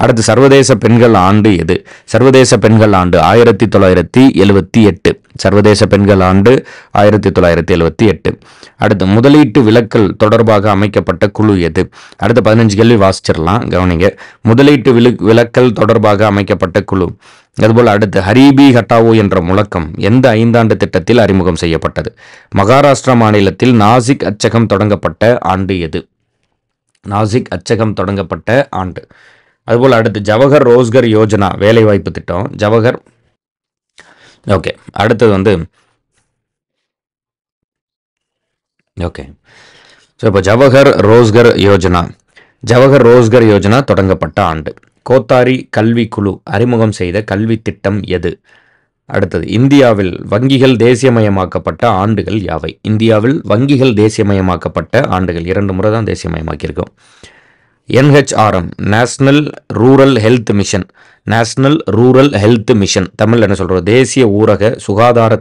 அடுத்து சர்வதேச பெண்கள் ஆண்டு எது, சர்வதேச பெண்கள் ஆண்டு 1978. சர்வதேச பெண்கள் ஆண்டு 1978. அடுத்து முதலீட்டு விலக்கல் தொடர்பாக அமைக்கப்பட்ட குழு எது, அடுத்த 15 கேள்வி வாசிச்சிடலாம், கவனிங்க. முதலீட்டு விலக்கல் தொடர்பாக அமைக்கப்பட்ட குழு. அதுபோல் அடுத்து ஹரிபி ஹட்டாவோ என்ற முழக்கம் எந்த 5 ஆண்டு திட்டத்தில் அறிமுகம் செய்யப்பட்டது, மகாராஷ்டிரா மாநிலத்தில் நாசிக் அச்சகம் தொடங்கப்பட்ட ஆண்டு எது, நாசிக் அச்சகம் தொடங்கப்பட்ட ஆண்டு. அதுபோல் அடுத்து ஜவஹர் ரோஸ்கர் யோஜனா வேலைவாய்ப்பு திட்டம், ஜவஹர். ஓகே, அடுத்தது வந்து ஓகே. ஸோ இப்போ ஜவஹர் ரோஸ்கர் யோஜனா தொடங்கப்பட்ட ஆண்டு. கோத்தாரி கல்வி குழு அறிமுகம் செய்த கல்வி திட்டம் எது? அடுத்தது, இந்தியாவில் வங்கிகள் தேசியமயமாக்கப்பட்ட ஆண்டுகள் யாவை? இந்தியாவில் வங்கிகள் தேசியமயமாக்கப்பட்ட ஆண்டுகள் 2 முறை தான் தேசியமயமாக்கியிருக்கோம். NHRM national rural health mission Tamil என்ன சொல்கிறோம்? தேசிய ஊரக சுகாதார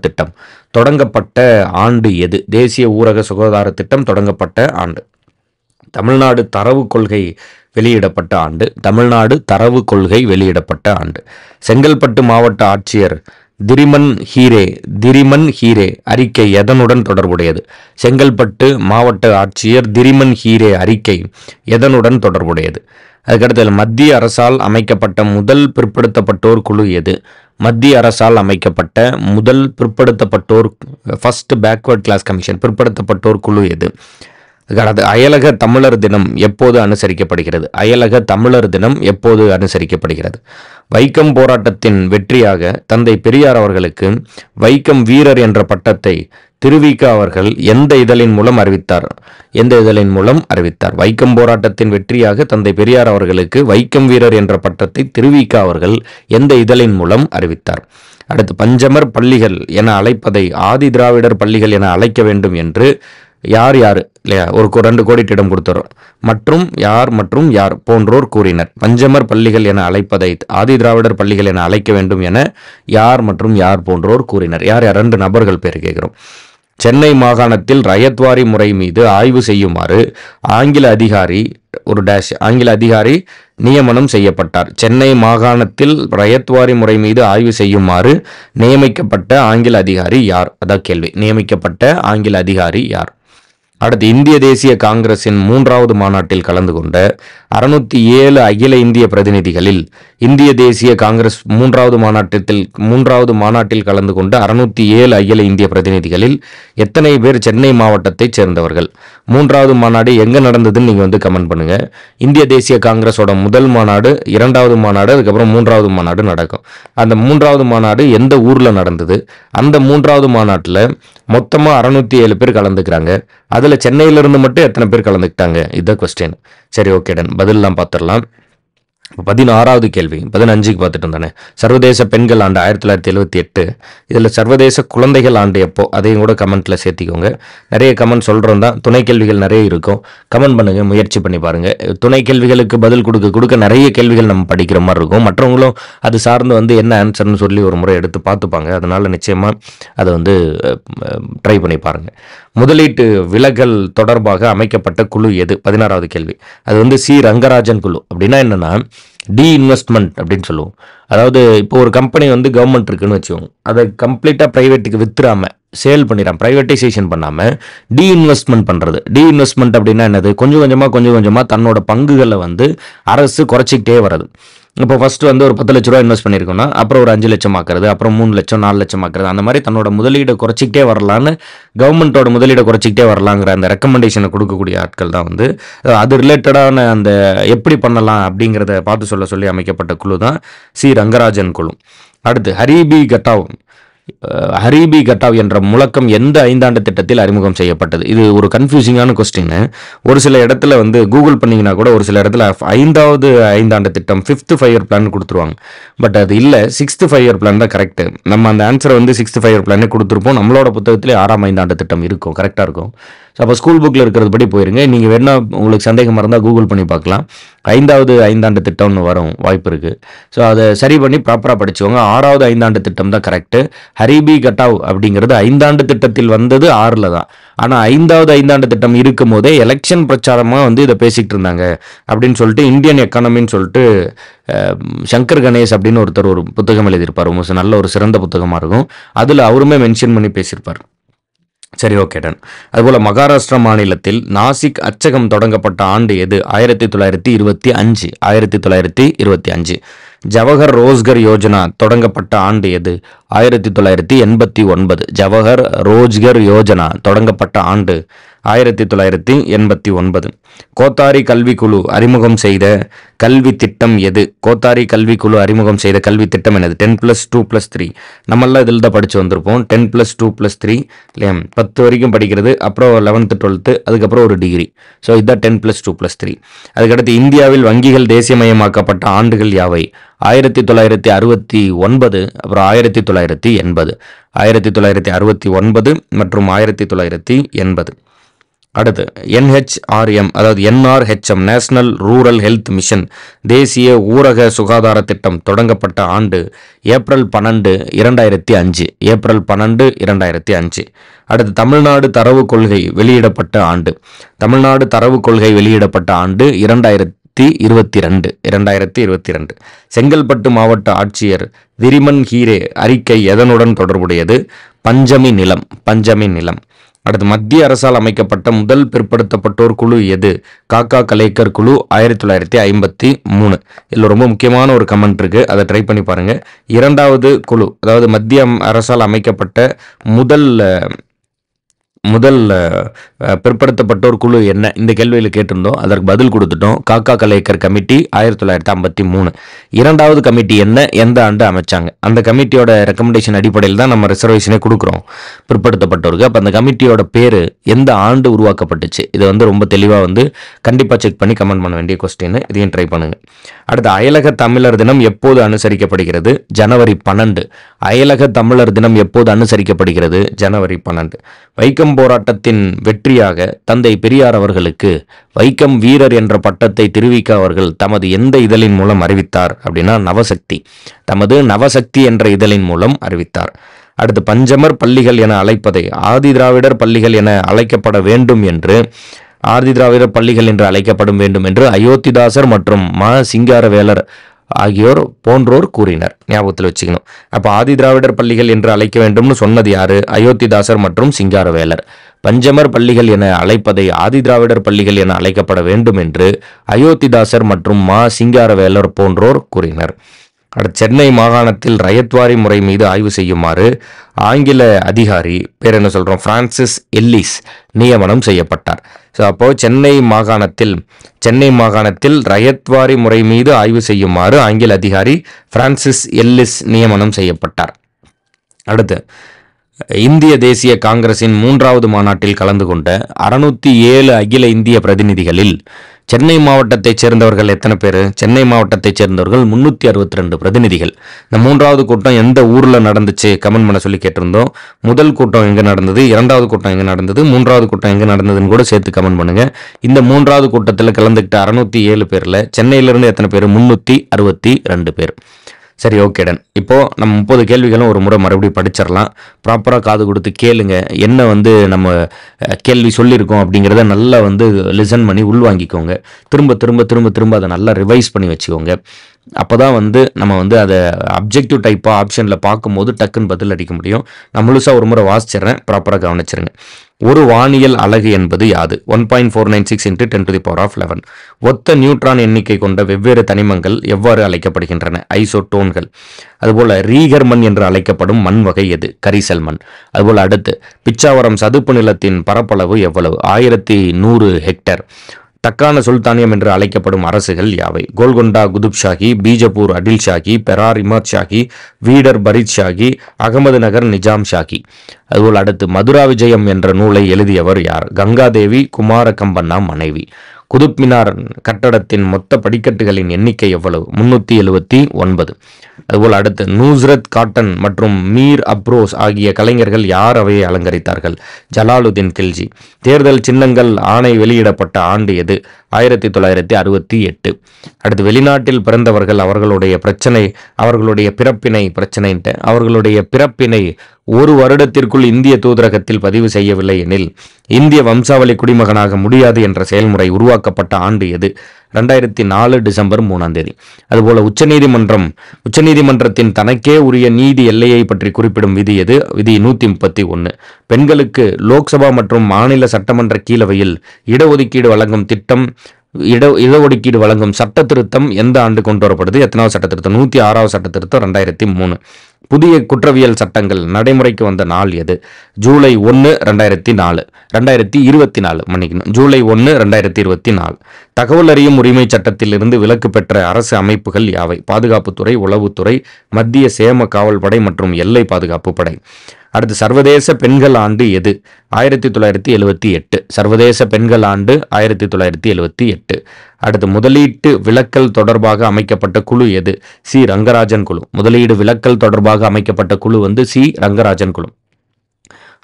திட்டம் தொடங்கப்பட்ட ஆண்டு எது? தேசிய ஊரக சுகாதார திட்டம் தொடங்கப்பட்ட ஆண்டு. தமிழ்நாடு தரவு கொள்கை வெளியிடப்பட்ட ஆண்டு. செங்கல்பட்டு மாவட்ட ஆட்சியர் திரிமன் ஹீரே அறிக்கை எதனுடன் தொடர்புடையது? செங்கல்பட்டு மாவட்ட ஆட்சியர் திரிமன் ஹீரே அறிக்கை எதனுடன் தொடர்புடையது? அதுக்கடுத்து, மத்திய அரசால் அமைக்கப்பட்ட முதல் பிற்படுத்தப்பட்டோர் குழு எது? மத்திய அரசால் அமைக்கப்பட்ட முதல் ஃபர்ஸ்ட் பேக்வர்ட் கிளாஸ் கமிஷன் பிற்படுத்தப்பட்டோர் குழு எது? அயலக தமிழர் தினம் எப்போது அனுசரிக்கப்படுகிறது? வைக்கம் போராட்டத்தின் வெற்றியாக தந்தை பெரியார் அவர்களுக்கு வைக்கம் வீரர் என்ற பட்டத்தை திருவிக அவர்கள் எந்த இதழின் மூலம் அறிவித்தார்? வைக்கம் போராட்டத்தின் வெற்றியாக தந்தை பெரியார் அவர்களுக்கு வைக்கம் வீரர் என்ற பட்டத்தை திருவிக அவர்கள் எந்த இதழின் மூலம் அறிவித்தார்? அடுத்து, பஞ்சமர் பள்ளிகள் என அழைப்பதை ஆதி திராவிடர் பள்ளிகள் என அழைக்க வேண்டும் என்று யார் இல்லையா, ஒரு 2 கோடிட்டிடம் கொடுத்துறோம். மற்றும் யார் போன்றோர் கூறினர். பஞ்சமர் பள்ளிகள் என அழைப்பதை ஆதி திராவிடர் பள்ளிகள் என அழைக்க வேண்டும் என யார் போன்றோர் கூறினர். 2 நபர்கள் பேர் கேட்கிறோம். சென்னை மாகாணத்தில் ரயத்வாரி முறை மீது ஆய்வு செய்யுமாறு ஆங்கில அதிகாரி நியமனம் செய்யப்பட்டார். சென்னை மாகாணத்தில் ரயத்வாரி முறை மீது ஆய்வு செய்யுமாறு நியமிக்கப்பட்ட ஆங்கில அதிகாரி யார்? அதான் கேள்வி. நியமிக்கப்பட்ட ஆங்கில அதிகாரி யார்? அடுத்து, இந்திய தேசிய காங்கிரசின் 3வது மாநாட்டில் கலந்து கொண்ட 607 அகில இந்திய பிரதிநிதிகளில் இந்திய தேசிய காங்கிரஸ் 3வது மாநாட்டில் கலந்து கொண்ட 607 அகில இந்திய பிரதிநிதிகளில் எத்தனை பேர் சென்னை மாவட்டத்தைச் சேர்ந்தவர்கள்? 3வது மாநாடு எங்க நடந்ததுன்னு நீங்க கமெண்ட் பண்ணுங்க. இந்திய தேசிய காங்கிரஸோட முதல் மாநாடு, 2வது மாநாடு, அதுக்கப்புறம் 3வது மாநாடு நடக்கும். அந்த 3வது மாநாடு எந்த ஊர்ல நடந்தது? அந்த 3வது மாநாட்டில் மொத்தமா 607 பேர் கலந்துக்கிறாங்க. அதுல சென்னையிலிருந்து மட்டும் எத்தனை பேர் கலந்துக்கிட்டாங்க? இதுதான் கொஸ்டின். சரி, ஓகே டன். பதிலெல்லாம் பார்த்துடலாம். 16வது கேள்வி 15க்கு பார்த்துட்டு இருந்தானே. சர்வதேச பெண்கள் ஆண்டு 1978. இதில் சர்வதேச குழந்தைகள் ஆண்டு எப்போ? அதையும் கூட கமெண்ட்டில் சேர்த்திக்கோங்க. நிறைய கமெண்ட் சொல்கிறோம் தான். துணை கேள்விகள் நிறைய இருக்கும். கமெண்ட் பண்ணுங்கள், முயற்சி பண்ணி பாருங்கள். துணை கேள்விகளுக்கு பதில் கொடுக்க நிறைய கேள்விகள் நம்ம படிக்கிற மாதிரி இருக்கும். மற்றவங்களும் அது சார்ந்து என்ன ஆன்சர்னு சொல்லி ஒரு முறை எடுத்து பார்த்துப்பாங்க. அதனால் நிச்சயமாக அதை ட்ரை பண்ணி பாருங்கள். முதலீட்டு விலகல் தொடர்பாக அமைக்கப்பட்ட குழு எது? 16வது கேள்வி. அது சி ரங்கராஜன் குழு. அப்படின்னா என்னன்னா, இன்வெஸ்ட்மெண்ட் அப்படின்னு சொல்லுவோம். அதாவது இப்போ ஒரு கம்பெனி கவர்மெண்ட் இருக்குன்னு வச்சுக்கோங்க, அதை கம்ப்ளீட்டாக ப்ரைவேட்டுக்கு வித்துறாம சேல் பண்ணிடாம, ப்ரைவேட்டைசேஷன் பண்ணாமல் இன்வெஸ்ட்மெண்ட் பண்ணுறது. இன்வெஸ்ட்மெண்ட் அப்படின்னா என்னது? கொஞ்சம் கொஞ்சமாக தன்னோட பங்குகளை அரசு குறைச்சிக்கிட்டே வருது. இப்போ ஃபர்ஸ்ட் ஒரு 10 லட்ச ரூபா இன்வெஸ்ட் பண்ணியிருக்கோம்னா அப்புறம் ஒரு 5 லட்சம் ஆக்குறது, அப்புறம் 3 லட்சம் 4 லட்சம் ஆக்குறது. அந்த மாதிரி தன்னோட முதலீடை குறைச்சிக்கிட்டே வரலான்னு, கவர்மெண்ட்டோட முதலீடை குறைச்சிக்கிட்டே வரலாங்கிற அந்த ரெக்கமெண்டேஷனை கொடுக்கக்கூடிய ஆட்கள் தான் அது ரிலேட்டடான அந்த எப்படி பண்ணலாம் அப்படிங்கிறத பார்த்து சொல்லி அமைக்கப்பட்ட குழு தான் சி ரங்கராஜன் குழு. அடுத்து, ஹரிபி கட்டாவ் என்ற முழக்கம் எந்த 5ஆண்டு திட்டத்தில் அறிமுகம் செய்யப்பட்டது? இது ஒரு கன்ஃபியூசிங்கான கொஸ்டின். ஒரு சில இடத்துல கூகுள் பண்ணிங்கன்னா கூட ஒரு சில இடத்துல 5வது 5ஆண்டு திட்டம் 5th 5-year பிளான் கொடுத்துருவாங்க. பட் அது இல்லை, 6th 5-year பிளான் தான் கரெக்ட். நம்ம அந்த ஆன்சரை 6th 5-year பிளானே கொடுத்துருப்போம். நம்மளோட புத்தகத்திலே 6ஆம் 5ஆண்டு திட்டம் இருக்கும், கரெக்டாக இருக்கும். ஸோ அப்போ ஸ்கூல் புக்கில் இருக்கிறது படி போயிருங்க. நீங்கள் வேணா உங்களுக்கு சந்தேகமாக இருந்தால் கூகுள் பண்ணி பார்க்கலாம். 5வது 5ஆண்டு திட்டம்னு வரும், வாய்ப்பு இருக்குது. ஸோ அதை சரி பண்ணி ப்ராப்பராக படிச்சுக்கோங்க. 6வது 5ஆண்டு திட்டம் தான் கரெக்டு. ஹரிபி கட்டாவ் அப்படிங்கிறது 5ஆண்டு திட்டத்தில் வந்தது 6ல் தான். ஆனால் 5வது 5ஆண்டு திட்டம் இருக்கும் போதே எலெக்ஷன் பிரச்சாரமாக இதை பேசிக்கிட்டு இருந்தாங்க அப்படின்னு சொல்லிட்டு இந்தியன் எக்கானமின்னு சொல்லிட்டு சங்கர் கணேஷ் அப்படின்னு ஒருத்தர் ஒரு புத்தகம் எழுதியிருப்பார். நல்ல ஒரு சிறந்த புத்தகமாக இருக்கும். அதில் அவருமே மென்ஷன் பண்ணி பேசியிருப்பார். சரி, ஓகே டன். அதுபோல் மகாராஷ்டிரா மாநிலத்தில் நாசிக் அச்சகம் தொடங்கப்பட்ட ஆண்டு எது? 1925. ஜவஹர் ரோஸ்கர் யோஜனா தொடங்கப்பட்ட ஆண்டு எது? 1989. ஜவஹர் ரோஸ்கர் யோஜனா தொடங்கப்பட்ட ஆண்டு 1989. கோத்தாரி கல்விக்குழு அறிமுகம் செய்த கல்வி திட்டம் எது? கோத்தாரி கல்விக்குழு அறிமுகம் செய்த கல்வி திட்டம் என்னது? 10+2+3. நம்மளாம் இதில் தான் படித்து வந்திருப்போம். 10+2+3 இல்லையா? 10 வரைக்கும் படிக்கிறது, அப்புறம் 11th 12th, அதுக்கப்புறம் ஒரு டிகிரி. ஸோ இதுதான் 10+2+3. அதுக்கடுத்து இந்தியாவில் வங்கிகள் தேசியமயமாக்கப்பட்ட ஆண்டுகள் யாவை? 1969, அப்புறம் 1980. 1969 மற்றும் 1980. அடுத்து NHRM, அதாவது NRHM, national rural health mission, தேசிய ஊரக சுகாதார திட்டம் தொடங்கப்பட்ட ஆண்டு ஏப்ரல் 12, 2005. ஏப்ரல் 12, 2005. அடுத்து தமிழ்நாடு தரவு கொள்கை வெளியிடப்பட்ட ஆண்டு. தமிழ்நாடு தரவு கொள்கை வெளியிடப்பட்ட ஆண்டு 2022. செங்கல்பட்டு மாவட்ட ஆட்சியர் விரிமன் ஹீரே அறிக்கை எதனுடன் தொடர்புடையது? பஞ்சமி நிலம். அடுத்து மத்திய அரசால் அமைக்கப்பட்ட முதல் பிற்படுத்தப்பட்டோர் குழு எது? காக்கா கலேக்கர் குழு, 1953. இதில் ரொம்ப முக்கியமான ஒரு கமெண்ட் இருக்கு, அதை ட்ரை பண்ணி பாருங்க. இரண்டாவது குழு, அதாவது மத்திய அரசால் அமைக்கப்பட்ட முதல் பிற்படுத்தப்பட்டோர் குழு என்ன? இந்த கேள்வியில் கேட்டிருந்தோம், அதற்கு பதில் கொடுத்துட்டோம். காக்கா கலேக்கர் கமிட்டி, 1953. இரண்டாவது கமிட்டி என்ன, எந்த ஆண்டு அமைச்சாங்க? அந்த கமிட்டியோட ரெக்கமெண்டேஷன் அடிப்படையில் தான் நம்ம ரிசர்வேஷனே கொடுக்குறோம் பிற்படுத்தப்பட்டோருக்கு. அப்போ அந்த கமிட்டியோட பேர் எந்த ஆண்டு உருவாக்கப்பட்டுச்சு? இதை ரொம்ப தெளிவாக கண்டிப்பாக செக் பண்ணி கமெண்ட் பண்ண வேண்டிய கொஸ்டின். இதையும் ட்ரை பண்ணுங்க. அடுத்து அயலக தமிழர் தினம் எப்போது அனுசரிக்கப்படுகிறது? ஜனவரி 12. அயலக தமிழர் தினம் எப்போது அனுசரிக்கப்படுகிறது? ஜனவரி 12. வைக்கம் போராட்டத்தின் வெற்றியாக தந்தை பெரியார் அவர்களுக்கு வைக்கம் வீரர் என்ற பட்டத்தை திருவிக அவர்கள் தமது எந்த இதழின் மூலம் அறிவித்தார் அப்படின்னா நவசக்தி. தமது நவசக்தி என்ற இதழின் மூலம் அறிவித்தார். அடுத்து பஞ்சமர் பள்ளிகள் என அழைப்பதை ஆதி திராவிடர் பள்ளிகள் என அழைக்கப்பட வேண்டும் என்று அயோத்திதாசர் மற்றும் சிங்காரவேலர் போன்றோர் கூறினர். ஞாபகத்தில் வச்சுக்கணும். அப்போ ஆதி திராவிடர் பள்ளிகள் என்று அழைக்க வேண்டும்னு சொன்னது யாரு? அயோத்திதாசர் மற்றும் சிங்காரவேலர். பஞ்சமர் பள்ளிகள் என அழைப்பதை ஆதி திராவிடர் பள்ளிகள் என அழைக்கப்பட வேண்டும் என்று அயோத்திதாசர் மற்றும் சிங்காரவேலர் போன்றோர் கூறினர். அடுத்து சென்னை மாகாணத்தில் ரயத்வாரி முறை மீது ஆய்வு செய்யுமாறு ஆங்கில அதிகாரி பேர் என்ன சொல்றோம்? பிரான்சிஸ் எல்லிஸ் நியமனம் செய்யப்பட்டார். ஸோ அப்போ சென்னை மாகாணத்தில் ரயத்வாரி முறை மீது ஆய்வு செய்யுமாறு ஆங்கில அதிகாரி பிரான்சிஸ் எல்லிஸ் நியமனம் செய்யப்பட்டார். அடுத்து இந்திய தேசிய காங்கிரசின் 3வது மாநாட்டில் கலந்து கொண்ட 607 அகில இந்திய பிரதிநிதிகளில் சென்னை மாவட்டத்தைச் சேர்ந்தவர்கள் எத்தனை பேர்? சென்னை மாவட்டத்தைச் சேர்ந்தவர்கள் 362 பிரதிநிதிகள். இந்த 3வது கூட்டம் எந்த ஊரில் நடந்துச்சு கமெண்ட் பண்ண சொல்லி கேட்டிருந்தோம். முதல் கூட்டம் எங்கே நடந்தது, 2வது கூட்டம் எங்கே நடந்தது, 3வது கூட்டம் எங்கே நடந்ததுன்னு கூட சேர்த்து கமெண்ட் பண்ணுங்க. இந்த 3வது கூட்டத்தில் கலந்துக்கிட்ட 607 பேரில் சென்னையிலிருந்து எத்தனை பேர்? 362 பேர். சரி, ஓகே டன். இப்போது நம்ம 30 கேள்விகளும் ஒரு முறை மறுபடியும் படிச்சிடலாம். ப்ராப்பராக காது கொடுத்து கேளுங்க. என்ன நம்ம கேள்வி சொல்லியிருக்கோம் அப்படிங்கிறத நல்லா லிசன் பண்ணி உள்வாங்கிக்கோங்க. திரும்ப திரும்ப திரும்ப திரும்ப அதை நல்லா ரிவைஸ் பண்ணி வச்சுக்கோங்க. அப்போ தான் நம்ம அதை அப்ஜெக்டிவ் டைப்பாக ஆப்ஷனில் பார்க்கும்போது டக்குன்னு பதில் அடிக்க முடியும். நான் முழுசாக ஒரு முறை வாசிச்சிடுறேன், ப்ராப்பராக கவனிச்சிருங்க. ஒரு வானியல் அலகு என்பது யாது? 1.496 × 10⁻11. ஒத்த நியூட்ரான் எண்ணிக்கை கொண்ட வெவ்வேறு தனிமங்கள் எவ்வாறு அழைக்கப்படுகின்றன? ஐசோட்டோன்கள். அதுபோல் ரீகர் மண் என்று அழைக்கப்படும் மண் வகை எது? கரிசல் மண். அதுபோல் அடுத்து பிச்சாவரம் சதுப்பு நிலத்தின் பரப்பளவு எவ்வளவு? 1100 ஹெக்டேர். தக்கான சுல்தானியம் என்று அழைக்கப்படும் அரசுகள் யாவை? கோல்கொண்டா குதுப் ஷாஹி, பீஜப்பூர் அடில் ஷாஹி, பெரார் இமாத் ஷாஹி, வீடர் பரீத் ஷாஹி, அகமது நகர் நிஜாம் ஷாஹி. அதுபோல் அடுத்து மதுரா விஜயம் என்ற நூலை எழுதியவர் யார்? கங்காதேவி குமார கம்பண்ணா மனைவி. குதுப் மினார் கட்டடத்தின் மொத்த படிக்கட்டுகளின் எண்ணிக்கை எவ்வளவு? 379. அதுபோல் அடுத்து நூஸ்ரத் காட்டன் மற்றும் மீர் அப்ரோஸ் ஆகிய கலைஞர்கள் யார் அவையை அலங்கரித்தார்கள்? ஜலாலுதீன் கில்ஜி. தேர்தல் சின்னங்கள் ஆணை வெளியிடப்பட்ட ஆண்டு எது? 1968. அடுத்து வெளிநாட்டில் பிறந்தவர்கள் அவர்களுடைய பிறப்பினை ஒரு வருடத்திற்குள் இந்திய தூதரகத்தில் பதிவு செய்யவில்லை எனில் இந்திய வம்சாவளி குடிமகனாக முடியாது என்ற செயல்முறை உருவாக்கப்பட்ட ஆண்டு எது? 2004 டிசம்பர் 3. அதுபோல உச்சநீதிமன்றத்தின் தனக்கே உரிய நீதி எல்லையை பற்றி குறிப்பிடும் விதி எது? விதி 131. பெண்களுக்கு லோக்சபா மற்றும் மாநில சட்டமன்ற கீழவையில் இடஒதுக்கீடு வழங்கும் சட்ட திருத்தம் எந்த ஆண்டு கொண்டு வரப்படுது? எத்தனாவது சட்ட திருத்தம்? 106வது சட்ட திருத்தம் 2003. புதிய குற்றவியல் சட்டங்கள் நடைமுறைக்கு வந்த நாள் எது? ஜூலை 1, 2024 மன்னிக்கணும், ஜூலை 1, 2024. தகவல் அறியும் உரிமை சட்டத்திலிருந்து விலக்கு பெற்ற அரசு அமைப்புகள் யாவை? பாதுகாப்புத்துறை, உளவுத்துறை, மத்திய சேம காவல் படை மற்றும் எல்லை பாதுகாப்பு படை. அடுத்து, சர்வதேச பெண்கள் ஆண்டு எது? 1978. சர்வதேச பெண்கள் ஆண்டு 1978. அடுத்து, முதலீட்டு விலக்கல் தொடர்பாக அமைக்கப்பட்ட குழு எது? சி. ரங்கராஜன் குழு. முதலீடு விலக்கல் தொடர்பாக அமைக்கப்பட்ட குழு சி. ரங்கராஜன் குழு.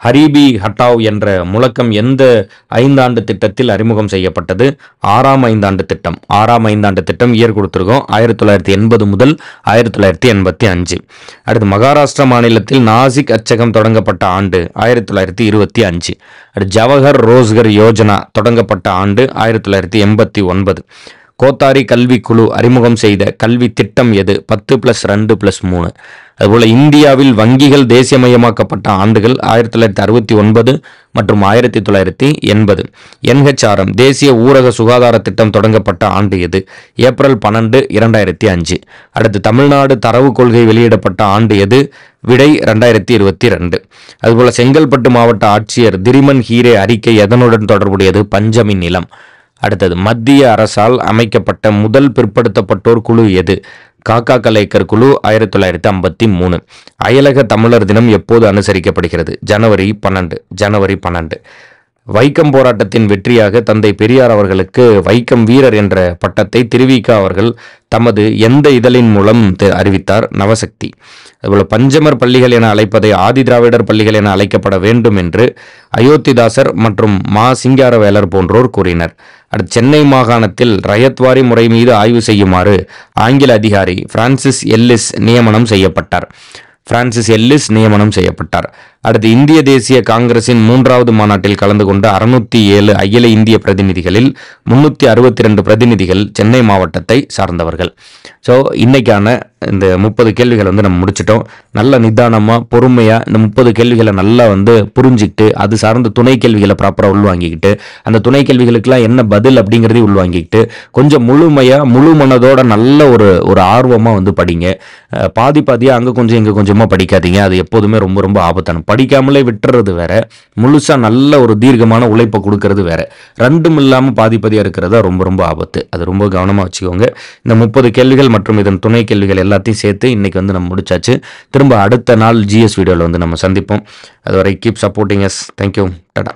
ஹரிபி ஹட்டாவ் என்ற முழக்கம் எந்த 5 ஆண்டு திட்டத்தில் அறிமுகம் செய்யப்பட்டது? 6ஆம் 5 ஆண்டு திட்டம். 6ஆம் 5 ஆண்டு திட்டம் இயர் கொடுத்துருக்கோம், 1980 முதல் 1985. அடுத்து, மகாராஷ்டிரா மாநிலத்தில் நாசிக் அச்சகம் தொடங்கப்பட்ட ஆண்டு 1925. அடுத்து, ஜவஹர் ரோஸ்கர் யோஜனா தொடங்கப்பட்ட ஆண்டு 1989. கோத்தாரி கல்விக்குழு அறிமுகம் செய்த கல்வி திட்டம் எது? 10+2+3. அதுபோல இந்தியாவில் வங்கிகள் தேசியமயமாக்கப்பட்ட ஆண்டுகள் 1969 மற்றும் 1980. NHRM தேசிய ஊரக சுகாதார திட்டம் தொடங்கப்பட்ட ஆண்டு எது? ஏப்ரல் 12, 2005. அடுத்து, தமிழ்நாடு தரவு கொள்கை வெளியிடப்பட்ட ஆண்டு எது? விடை 2022. அதுபோல செங்கல்பட்டு மாவட்ட ஆட்சியர் திரிமன் ஹீரே அறிக்கை எதனுடன் தொடர்புடையது? பஞ்சமி நிலம். அடுத்தது, மத்திய அரசால் அமைக்கப்பட்ட முதல் பிற்படுத்தப்பட்டோர் குழு எது? காக்கா கலேக்கர் குழு 1953. அயலக தமிழர் தினம் எப்போது அனுசரிக்கப்படுகிறது? ஜனவரி 12. வைக்கம் போராட்டத்தின் வெற்றியாக தந்தை பெரியார் அவர்களுக்கு வைக்கம் வீரர் என்ற பட்டத்தை திருவிக அவர்கள் தமது எந்த இதழின் மூலம் அறிவித்தார்? நவசக்தி. அதுபோல பஞ்சமர் பள்ளிகள் என அழைப்பதை ஆதி திராவிடர் பள்ளிகள் என அழைக்கப்பட வேண்டும் என்று அயோத்திதாசர் மற்றும் மா சிங்காரவேலர் போன்றோர் கூறினர். அடுத்து, சென்னை மாகாணத்தில் ரயத்வாரி முறை மீது ஆய்வு செய்யுமாறு ஆங்கில அதிகாரி பிரான்சிஸ் எல்லிஸ் நியமனம் செய்யப்பட்டார். அடுத்து, இந்திய தேசிய காங்கிரசின் 3வது மாநாட்டில் கலந்து கொண்ட 607 அகில இந்திய பிரதிநிதிகளில் 362 பிரதிநிதிகள் சென்னை மாவட்டத்தை சார்ந்தவர்கள். ஸோ இன்னைக்கான இந்த 30 கேள்விகளை நம்ம முடிச்சிட்டோம். நல்ல நிதானமாக பொறுமையாக இந்த 30 கேள்விகளை நல்லா புரிஞ்சுக்கிட்டு அது சார்ந்த துணை கேள்விகளை ப்ராப்பராக உள்வாங்கிக்கிட்டு அந்த துணை கேள்விகளுக்கெல்லாம் என்ன பதில் அப்படிங்கிறதையும் உள்வாங்கிக்கிட்டு கொஞ்சம் முழு மனதோட நல்ல ஒரு ஆர்வமாக படிங்க. பாதியாக அங்கே கொஞ்சம் இங்கே கொஞ்சமாக படிக்காதீங்க. அது எப்போதுமே ரொம்ப ரொம்ப ஆபத்தான. படிக்காமலே விட்டுறது வேற, முழுசா நல்ல ஒரு தீர்க்கமான உழைப்பை கொடுக்கறது வேற. ரெண்டும் இல்லாமல் பாதிப்பதியாக இருக்கிறதா ரொம்ப ரொம்ப ஆபத்து. அது ரொம்ப கவனமாக வச்சுக்கோங்க. இந்த 30 கேள்விகள் மற்றும் இதன் துணை கேள்விகள் எல்லாத்தையும் சேர்த்து இன்னைக்கு நம்ம முடிச்சாச்சு. திரும்ப அடுத்த நாள் GS வீடியோவில் நம்ம சந்திப்போம். அதுவரை கீப் சப்போர்ட்டிங் அஸ். தேங்க்யூ. டடா.